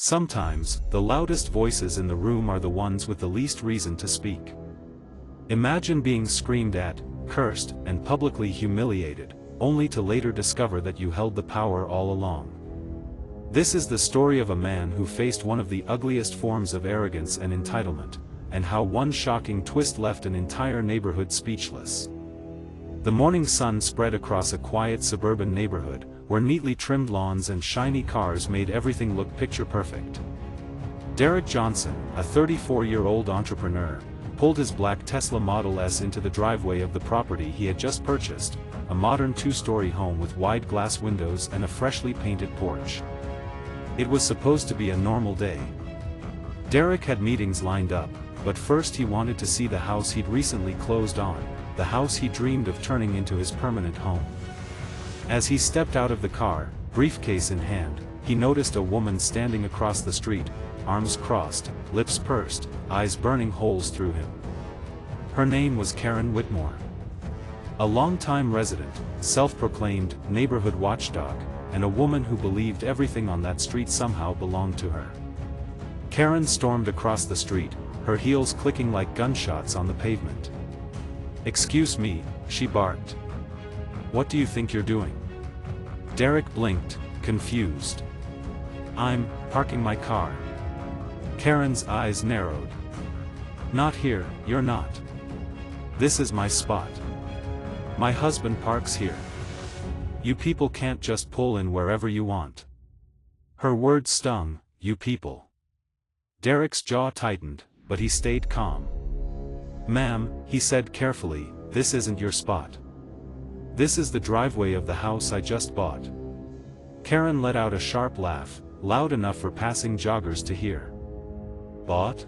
Sometimes, the loudest voices in the room are the ones with the least reason to speak. Imagine being screamed at, cursed, and publicly humiliated, only to later discover that you held the power all along. This is the story of a man who faced one of the ugliest forms of arrogance and entitlement, and how one shocking twist left an entire neighborhood speechless. The morning sun spread across a quiet suburban neighborhood, where neatly trimmed lawns and shiny cars made everything look picture-perfect. Derek Johnson, a 34-year-old entrepreneur, pulled his black Tesla Model S into the driveway of the property he had just purchased, a modern two-story home with wide glass windows and a freshly painted porch. It was supposed to be a normal day. Derek had meetings lined up, but first he wanted to see the house he'd recently closed on, the house he dreamed of turning into his permanent home. As he stepped out of the car, briefcase in hand, he noticed a woman standing across the street, arms crossed, lips pursed, eyes burning holes through him. Her name was Karen Whitmore. A longtime resident, self-proclaimed neighborhood watchdog, and a woman who believed everything on that street somehow belonged to her. Karen stormed across the street, her heels clicking like gunshots on the pavement. "Excuse me," she barked. "What do you think you're doing?" Derek blinked, confused. "I'm parking my car." Karen's eyes narrowed. "Not here, you're not. This is my spot. My husband parks here. You people can't just pull in wherever you want." Her words stung, "You people." Derek's jaw tightened, but he stayed calm. "Ma'am," he said carefully, "this isn't your spot. This is the driveway of the house I just bought." Karen let out a sharp laugh, loud enough for passing joggers to hear. "Bought?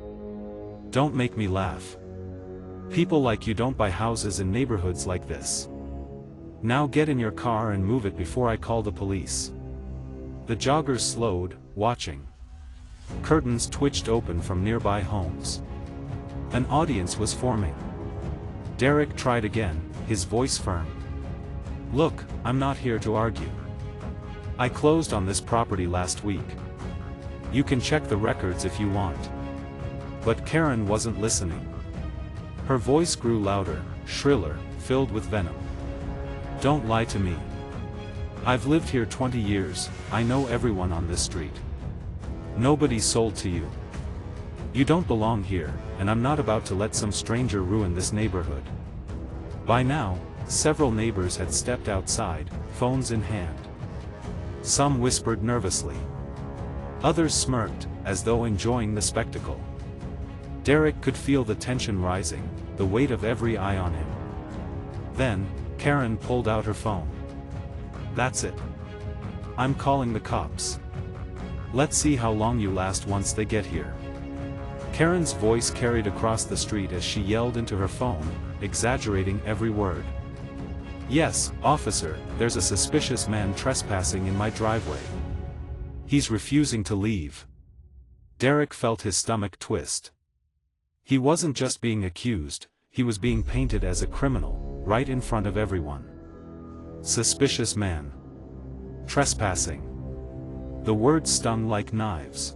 Don't make me laugh. People like you don't buy houses in neighborhoods like this. Now get in your car and move it before I call the police." The joggers slowed, watching. Curtains twitched open from nearby homes. An audience was forming. Derek tried again, his voice firm. "Look, I'm not here to argue. I closed on this property last week. You can check the records if you want." But Karen wasn't listening. Her voice grew louder, shriller, filled with venom. "Don't lie to me. I've lived here 20 years, I know everyone on this street. Nobody's sold to you. You don't belong here, and I'm not about to let some stranger ruin this neighborhood." By now, several neighbors had stepped outside, phones in hand. Some whispered nervously. Others smirked, as though enjoying the spectacle. Derek could feel the tension rising, the weight of every eye on him. Then, Karen pulled out her phone. "That's it. I'm calling the cops. Let's see how long you last once they get here." Karen's voice carried across the street as she yelled into her phone, exaggerating every word. "Yes, officer, there's a suspicious man trespassing in my driveway. He's refusing to leave." Derek felt his stomach twist. He wasn't just being accused, he was being painted as a criminal, right in front of everyone. Suspicious man. Trespassing. The words stung like knives.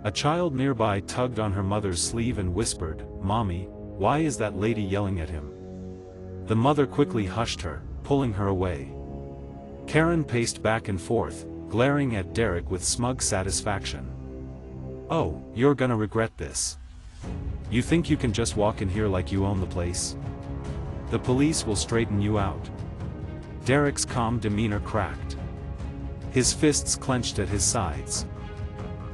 A child nearby tugged on her mother's sleeve and whispered, "Mommy, why is that lady yelling at him?" The mother quickly hushed her, pulling her away. Karen paced back and forth, glaring at Derek with smug satisfaction. "Oh, you're gonna regret this. You think you can just walk in here like you own the place? The police will straighten you out." Derek's calm demeanor cracked. His fists clenched at his sides.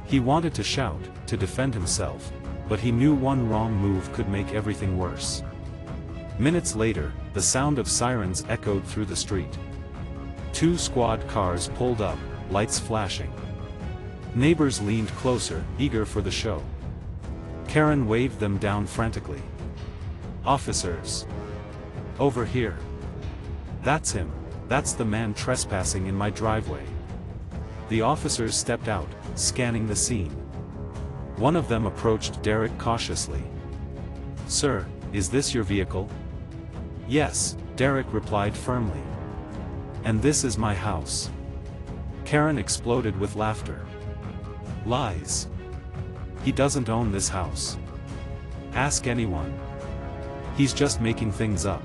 He wanted to shout, to defend himself, but he knew one wrong move could make everything worse. Minutes later, the sound of sirens echoed through the street. 2 squad cars pulled up, lights flashing. Neighbors leaned closer, eager for the show. Karen waved them down frantically. "Officers! Over here! That's him, that's the man trespassing in my driveway." The officers stepped out, scanning the scene. One of them approached Derek cautiously. "Sir, is this your vehicle?" "Yes," Derek replied firmly. "And this is my house." Karen exploded with laughter. Lies. He doesn't own this house. Ask anyone. He's just making things up.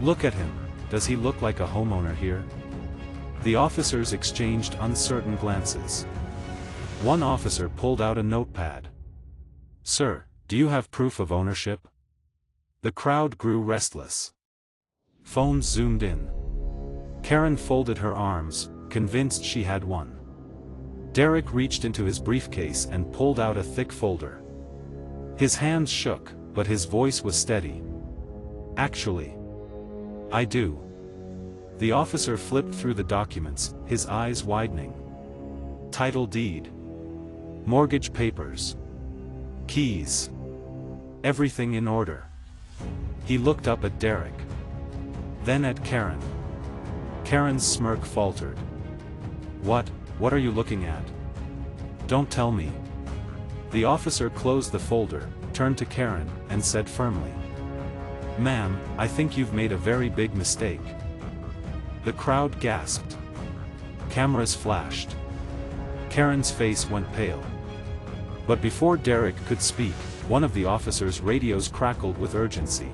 Look at him, does he look like a homeowner here? The officers exchanged uncertain glances. One officer pulled out a notepad. Sir, do you have proof of ownership? The crowd grew restless. Phones zoomed in. Karen folded her arms, convinced she had one. Derek reached into his briefcase and pulled out a thick folder. His hands shook, but his voice was steady. Actually, I do. The officer flipped through the documents, his eyes widening. Title deed. Mortgage papers. Keys. Everything in order. He looked up at Derek. Then at Karen. Karen's smirk faltered. What are you looking at? Don't tell me. The officer closed the folder, turned to Karen, and said firmly. Ma'am, I think you've made a very big mistake. The crowd gasped. Cameras flashed. Karen's face went pale. But before Derek could speak, one of the officers' radios crackled with urgency.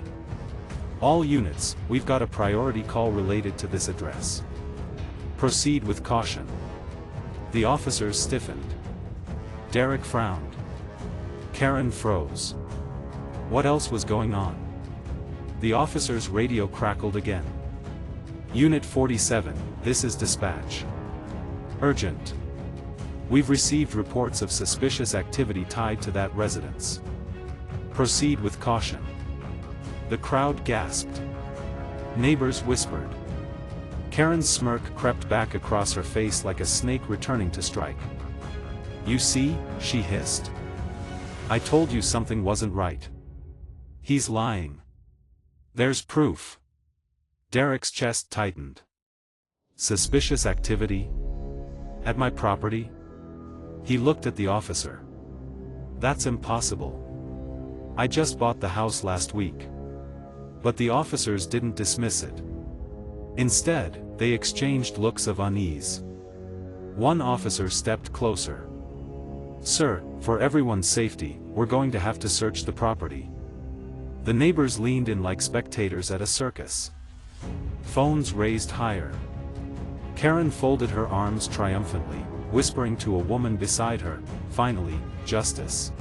All units, we've got a priority call related to this address. Proceed with caution. The officers stiffened. Derek frowned. Karen froze. What else was going on? The officer's radio crackled again. Unit 47, this is dispatch. Urgent. We've received reports of suspicious activity tied to that residence. Proceed with caution. The crowd gasped. Neighbors whispered. Karen's smirk crept back across her face like a snake returning to strike. You see, she hissed. I told you something wasn't right. He's lying. There's proof. Derek's chest tightened. Suspicious activity? At my property? He looked at the officer. That's impossible. I just bought the house last week. But the officers didn't dismiss it. Instead, they exchanged looks of unease. One officer stepped closer. Sir, for everyone's safety, we're going to have to search the property. The neighbors leaned in like spectators at a circus. Phones raised higher. Karen folded her arms triumphantly, whispering to a woman beside her, finally, justice.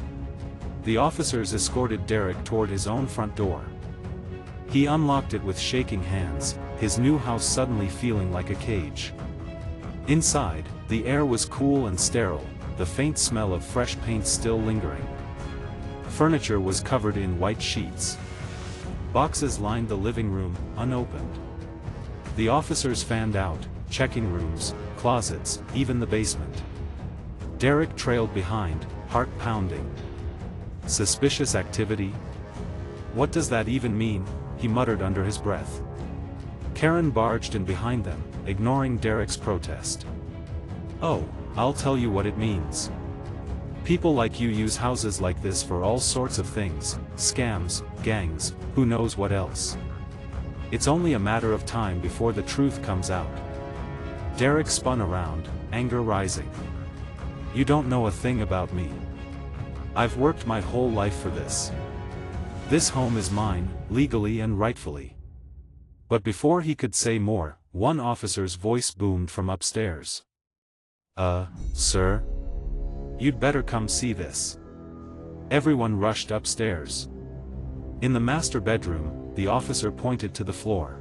The officers escorted Derek toward his own front door. He unlocked it with shaking hands, his new house suddenly feeling like a cage. Inside, the air was cool and sterile, the faint smell of fresh paint still lingering. Furniture was covered in white sheets. Boxes lined the living room, unopened. The officers fanned out, checking rooms, closets, even the basement. Derek trailed behind, heart pounding. Suspicious activity? What does that even mean? He muttered under his breath. Karen barged in behind them, ignoring Derek's protest. Oh, I'll tell you what it means. People like you use houses like this for all sorts of things, scams, gangs, who knows what else. It's only a matter of time before the truth comes out. Derek spun around, anger rising. You don't know a thing about me. I've worked my whole life for this. This home is mine, legally and rightfully. But before he could say more, one officer's voice boomed from upstairs. Sir? You'd better come see this. Everyone rushed upstairs. In the master bedroom, the officer pointed to the floor.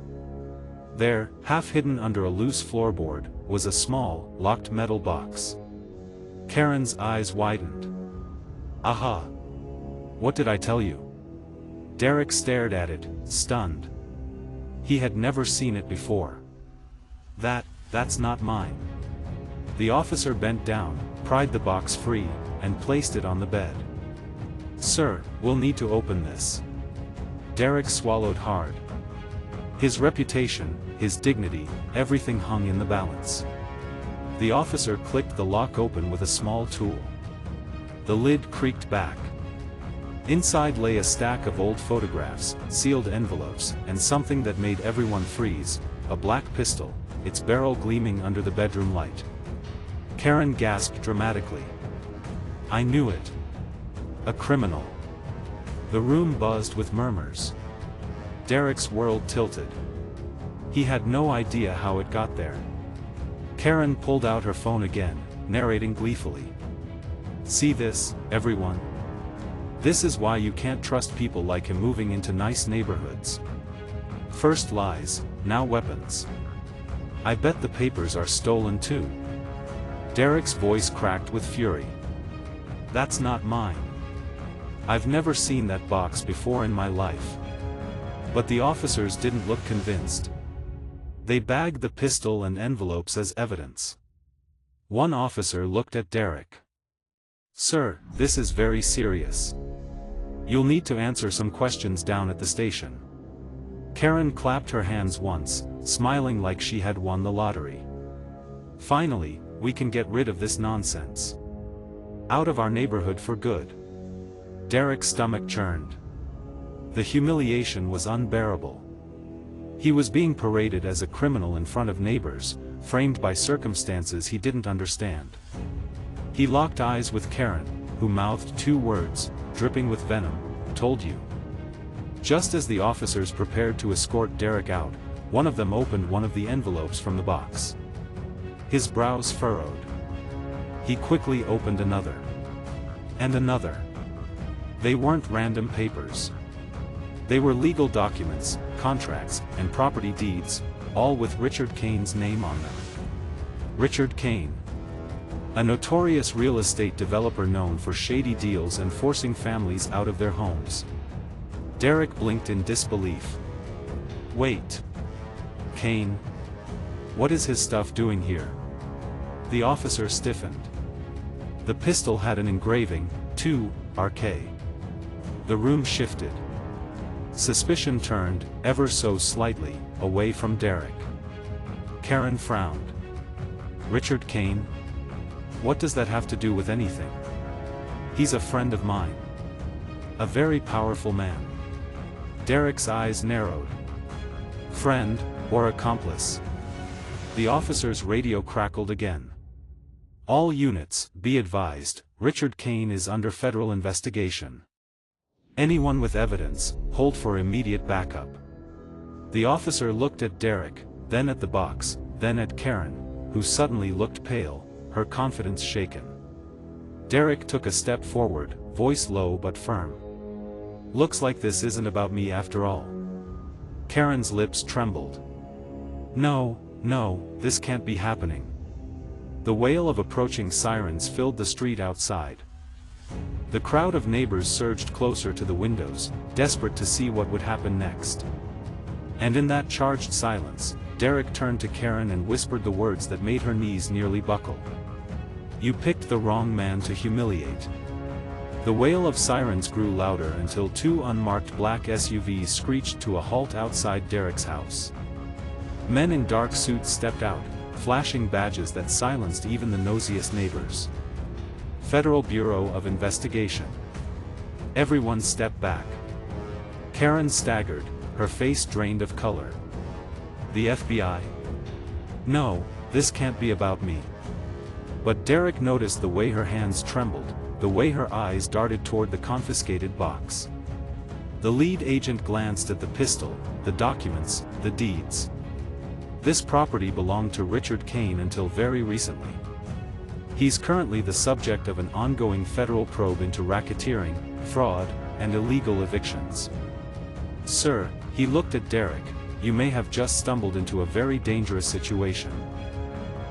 There, half hidden under a loose floorboard, was a small, locked metal box. Karen's eyes widened. Aha! What did I tell you? Derek stared at it, stunned. He had never seen it before. That's not mine. The officer bent down, pried the box free, and placed it on the bed. Sir, we'll need to open this. Derek swallowed hard. His reputation, his dignity, everything hung in the balance. The officer clicked the lock open with a small tool. The lid creaked back. Inside lay a stack of old photographs, sealed envelopes, and something that made everyone freeze, a black pistol, its barrel gleaming under the bedroom light. Karen gasped dramatically. I knew it. A criminal. The room buzzed with murmurs. Derek's world tilted. He had no idea how it got there. Karen pulled out her phone again, narrating gleefully. See this, everyone? This is why you can't trust people like him moving into nice neighborhoods. First lies, now weapons. I bet the papers are stolen too. Derek's voice cracked with fury. That's not mine. I've never seen that box before in my life. But the officers didn't look convinced. They bagged the pistol and envelopes as evidence. One officer looked at Derek. Sir, this is very serious. You'll need to answer some questions down at the station. Karen clapped her hands once, smiling like she had won the lottery. Finally, we can get rid of this nonsense. Out of our neighborhood for good. Derek's stomach churned. The humiliation was unbearable. He was being paraded as a criminal in front of neighbors, framed by circumstances he didn't understand. He locked eyes with Karen, who mouthed two words, dripping with venom, told you. Just as the officers prepared to escort Derek out, one of them opened one of the envelopes from the box. His brows furrowed. He quickly opened another. And another. They weren't random papers. They were legal documents, contracts, and property deeds, all with Richard Kane's name on them. Richard Kane. A notorious real estate developer known for shady deals and forcing families out of their homes. Derek blinked in disbelief. Wait. Kane? What is his stuff doing here? The officer stiffened. The pistol had an engraving, 2RK. The room shifted. Suspicion turned, ever so slightly, away from Derek. Karen frowned. Richard Kane? What does that have to do with anything? He's a friend of mine. A very powerful man. Derek's eyes narrowed. Friend, or accomplice? The officer's radio crackled again. All units, be advised, Richard Kane is under federal investigation. Anyone with evidence, hold for immediate backup. The officer looked at Derek, then at the box, then at Karen, who suddenly looked pale, her confidence shaken. Derek took a step forward, voice low but firm. Looks like this isn't about me after all. Karen's lips trembled. No, this can't be happening. The wail of approaching sirens filled the street outside. The crowd of neighbors surged closer to the windows, desperate to see what would happen next. And in that charged silence, Derek turned to Karen and whispered the words that made her knees nearly buckle. You picked the wrong man to humiliate. The wail of sirens grew louder until two unmarked black SUVs screeched to a halt outside Derek's house. Men in dark suits stepped out, flashing badges that silenced even the nosiest neighbors. Federal Bureau of Investigation. Everyone stepped back. Karen staggered, her face drained of color. The FBI? No, this can't be about me. But Derek noticed the way her hands trembled, the way her eyes darted toward the confiscated box. The lead agent glanced at the pistol, the documents, the deeds. This property belonged to Richard Kane until very recently. He's currently the subject of an ongoing federal probe into racketeering, fraud, and illegal evictions. Sir, he looked at Derek, you may have just stumbled into a very dangerous situation.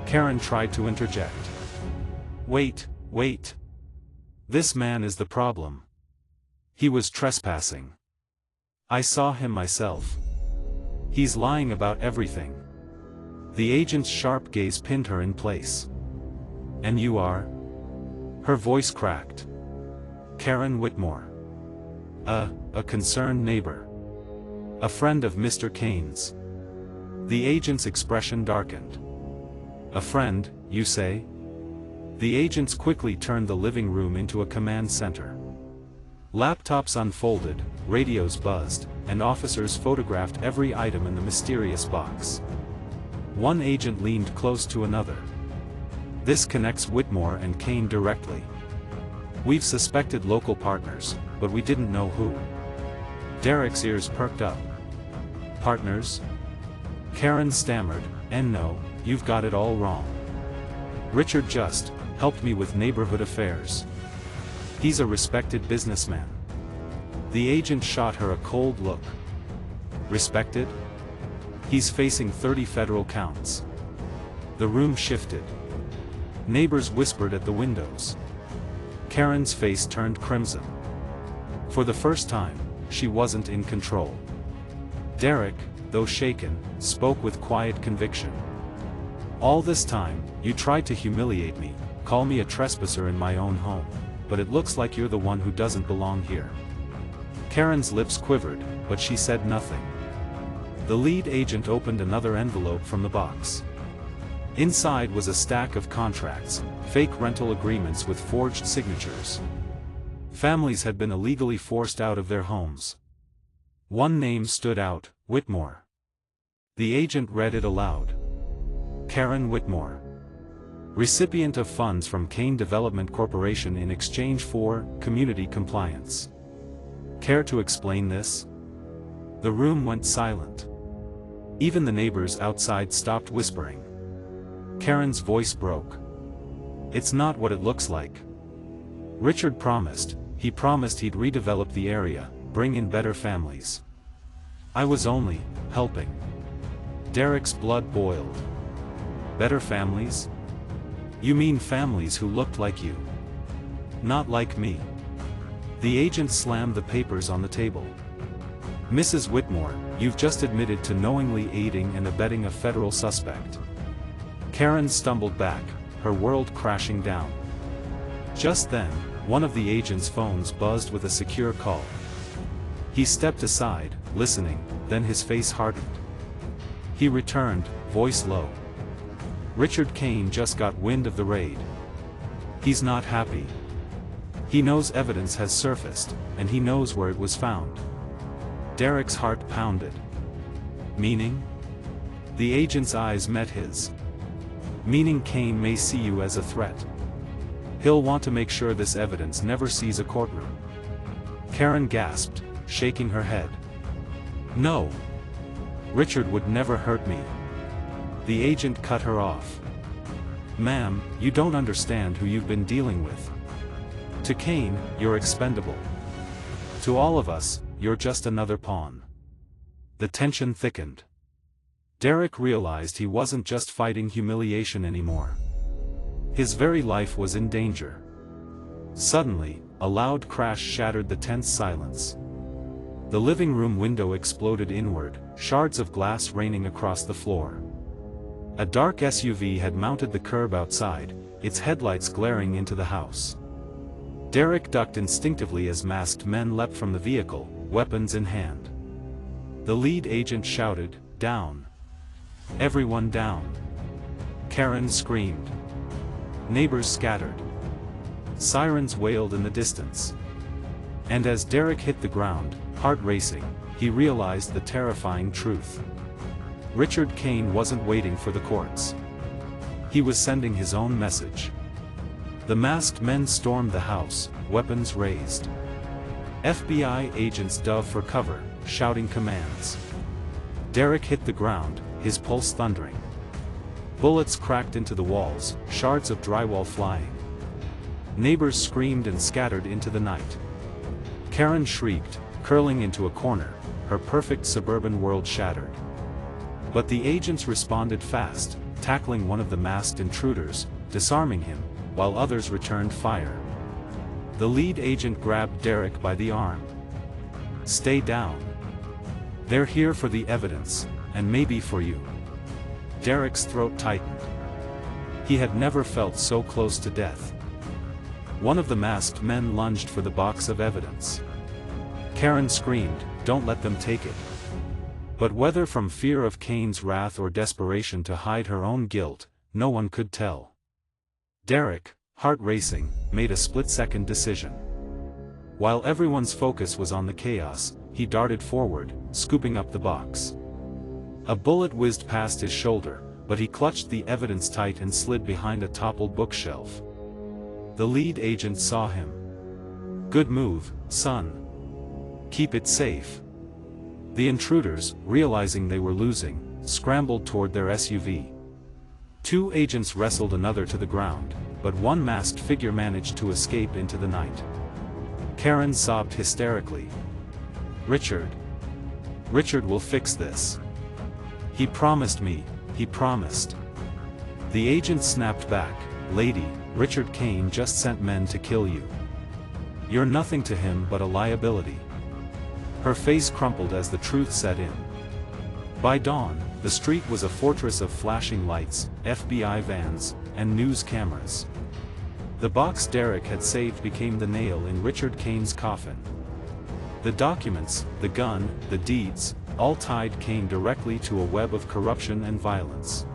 Karen tried to interject. Wait. This man is the problem. He was trespassing. I saw him myself. He's lying about everything. The agent's sharp gaze pinned her in place. And you are? Her voice cracked. Karen Whitmore. A concerned neighbor. A friend of Mr. Kane's. The agent's expression darkened. A friend, you say? The agents quickly turned the living room into a command center. Laptops unfolded, radios buzzed, and officers photographed every item in the mysterious box. One agent leaned close to another. This connects Whitmore and Kane directly. We've suspected local partners, but we didn't know who. Derek's ears perked up. Partners? Karen stammered, and no, you've got it all wrong. Richard just helped me with neighborhood affairs. He's a respected businessman. The agent shot her a cold look. Respected? He's facing 30 federal counts. The room shifted. Neighbors whispered at the windows. Karen's face turned crimson. For the first time, she wasn't in control. Derek, though shaken, spoke with quiet conviction. All this time, you tried to humiliate me, call me a trespasser in my own home, but it looks like you're the one who doesn't belong here. Karen's lips quivered, but she said nothing. The lead agent opened another envelope from the box. Inside was a stack of contracts, fake rental agreements with forged signatures. Families had been illegally forced out of their homes. One name stood out, Whitmore. The agent read it aloud. Karen Whitmore. Recipient of funds from Kane Development Corporation in exchange for community compliance. Care to explain this? The room went silent. Even the neighbors outside stopped whispering. Karen's voice broke. It's not what it looks like. Richard promised. He promised he'd redevelop the area, bring in better families. I was only helping. Derek's blood boiled. Better families? You mean families who looked like you? Not like me. The agent slammed the papers on the table. Mrs. Whitmore, you've just admitted to knowingly aiding and abetting a federal suspect. Karen stumbled back, her world crashing down. Just then, one of the agent's phones buzzed with a secure call. He stepped aside, listening, then his face hardened. He returned, voice low. Richard Kane just got wind of the raid. He's not happy. He knows evidence has surfaced, and he knows where it was found. Derek's heart pounded. Meaning? The agent's eyes met his. Meaning Kane may see you as a threat. He'll want to make sure this evidence never sees a courtroom. Karen gasped, shaking her head. No. Richard would never hurt me. The agent cut her off. Ma'am, you don't understand who you've been dealing with. To Kane, you're expendable. To all of us, you're just another pawn. The tension thickened. Derek realized he wasn't just fighting humiliation anymore. His very life was in danger. Suddenly, a loud crash shattered the tense silence. The living room window exploded inward, shards of glass raining across the floor. A dark SUV had mounted the curb outside, its headlights glaring into the house. Derek ducked instinctively as masked men leapt from the vehicle, weapons in hand. The lead agent shouted, "Down! Everyone down!" Karen screamed. Neighbors scattered. Sirens wailed in the distance. And as Derek hit the ground, heart racing, he realized the terrifying truth. Richard Kane wasn't waiting for the courts. He was sending his own message. The masked men stormed the house, weapons raised. FBI agents dove for cover, shouting commands. Derek hit the ground, his pulse thundering. Bullets cracked into the walls, shards of drywall flying. Neighbors screamed and scattered into the night. Karen shrieked, curling into a corner, her perfect suburban world shattered. But the agents responded fast, tackling one of the masked intruders, disarming him, while others returned fire. The lead agent grabbed Derek by the arm. Stay down. They're here for the evidence, and maybe for you. Derek's throat tightened. He had never felt so close to death. One of the masked men lunged for the box of evidence. Karen screamed, "Don't let them take it." But whether from fear of Kane's wrath or desperation to hide her own guilt, no one could tell. Derek, heart racing, made a split-second decision. While everyone's focus was on the chaos, he darted forward, scooping up the box. A bullet whizzed past his shoulder, but he clutched the evidence tight and slid behind a toppled bookshelf. The lead agent saw him. Good move, son. Keep it safe. The intruders, realizing they were losing, scrambled toward their SUV. Two agents wrestled another to the ground, but one masked figure managed to escape into the night. Karen sobbed hysterically. Richard. Richard will fix this. He promised me, he promised. The agent snapped back, Lady, Richard Kane just sent men to kill you. You're nothing to him but a liability. Her face crumpled as the truth set in. By dawn, the street was a fortress of flashing lights, FBI vans, and news cameras. The box Derek had saved became the nail in Richard Kane's coffin. The documents, the gun, the deeds, all tied Kane directly to a web of corruption and violence.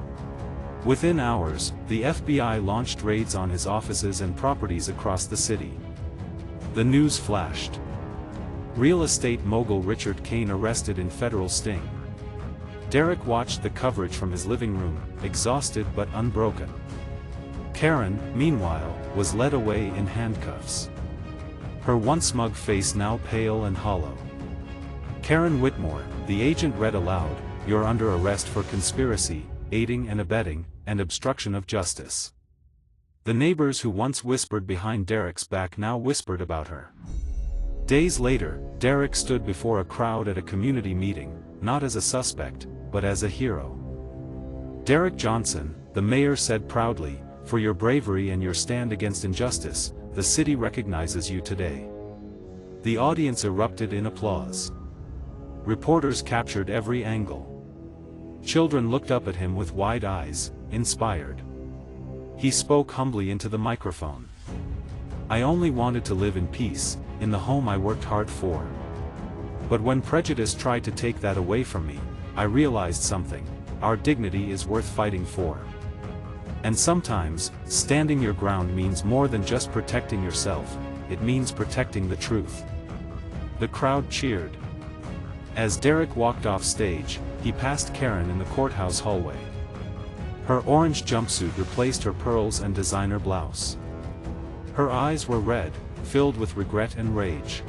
Within hours, the FBI launched raids on his offices and properties across the city. The news flashed. Real estate mogul Richard Kane arrested in federal sting. Derek watched the coverage from his living room, exhausted but unbroken. Karen, meanwhile, was led away in handcuffs. Her once smug face now pale and hollow. Karen Whitmore, the agent read aloud, "You're under arrest for conspiracy, aiding and abetting, and obstruction of justice." The neighbors who once whispered behind Derek's back now whispered about her. Days later, Derek stood before a crowd at a community meeting, not as a suspect, but as a hero. Derek Johnson, the mayor said proudly, "For your bravery and your stand against injustice, the city recognizes you today." The audience erupted in applause. Reporters captured every angle. Children looked up at him with wide eyes, inspired. He spoke humbly into the microphone. "I only wanted to live in peace, in the home I worked hard for. But when prejudice tried to take that away from me, I realized something: our dignity is worth fighting for. And sometimes, standing your ground means more than just protecting yourself, it means protecting the truth." The crowd cheered. As Derek walked off stage, he passed Karen in the courthouse hallway. Her orange jumpsuit replaced her pearls and designer blouse. Her eyes were red, filled with regret and rage.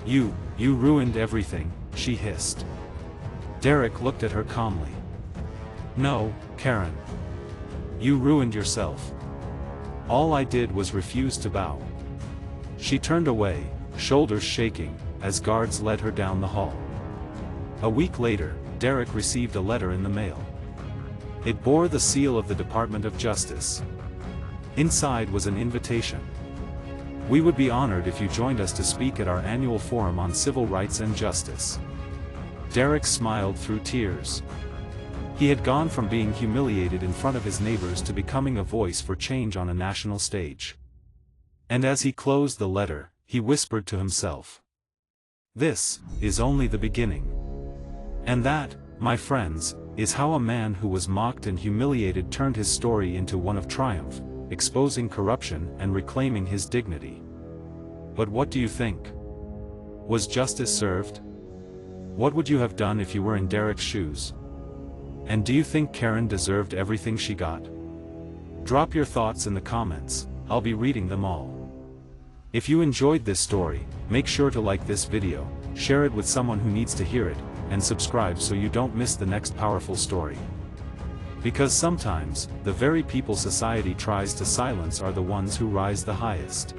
You ruined everything," she hissed. Derek looked at her calmly. "No, Karen. You ruined yourself. All I did was refuse to bow." She turned away, shoulders shaking, as guards led her down the hall. A week later, Derek received a letter in the mail. It bore the seal of the Department of Justice. Inside was an invitation. "We would be honored if you joined us to speak at our annual forum on civil rights and justice." Derek smiled through tears. He had gone from being humiliated in front of his neighbors to becoming a voice for change on a national stage. And as he closed the letter, he whispered to himself, "This is only the beginning." And that, my friends, is how a man who was mocked and humiliated turned his story into one of triumph, exposing corruption and reclaiming his dignity. But what do you think? Was justice served? What would you have done if you were in Derek's shoes? And do you think Karen deserved everything she got? Drop your thoughts in the comments, I'll be reading them all. If you enjoyed this story, make sure to like this video, share it with someone who needs to hear it, and subscribe so you don't miss the next powerful story. Because sometimes, the very people society tries to silence are the ones who rise the highest.